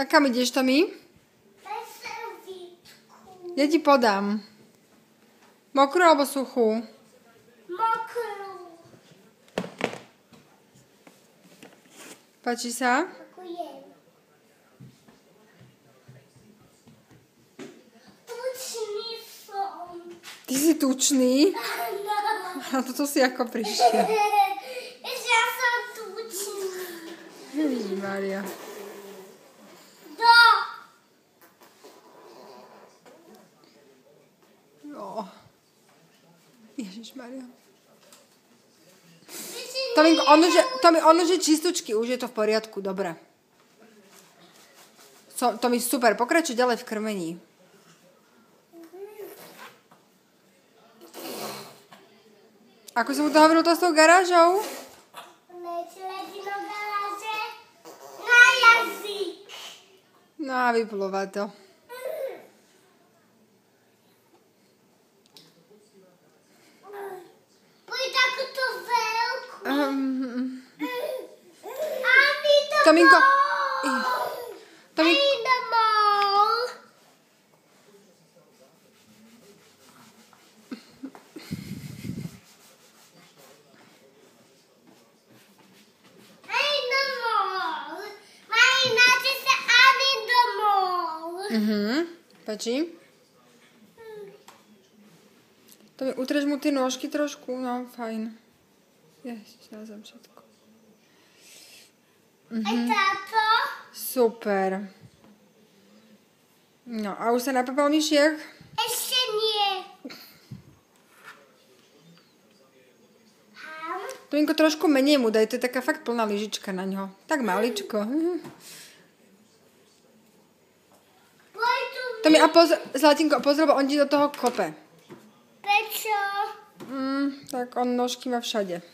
A kam ideš, Tomi? Ja ti podám. Mokrú alebo suchú? Mokrú. Páči sa? Ďakujem. Tučný som. Ty si tučný? Áno. A toto si ako prišiel. Ja som tučný. Ježišmária. Jo. Ježišmária. Tominko, ono, že čistočky, už je to v poriadku, dobre. Tomi, super, pokračuj ďalej v krmení. Ako som mu to hovoril to s tou garážou? Letí do garáže na jazyk. No a vyplúva to. Poď takúto veľkú. Tominko. Páči? To mi utrž mu tie nôžky trošku, no fajn. Ježiš, nazvem všetko. Táto? Super. No a už sa napapal myšiek? Ešte nie. Tominko, trošku menej mu daj, to je taká fakt plná lyžička na ňo. Tak maličko. Tomi, a Zlatinko, pozor, bo on ti do toho kope. Prečo? Tak on nožky má všade.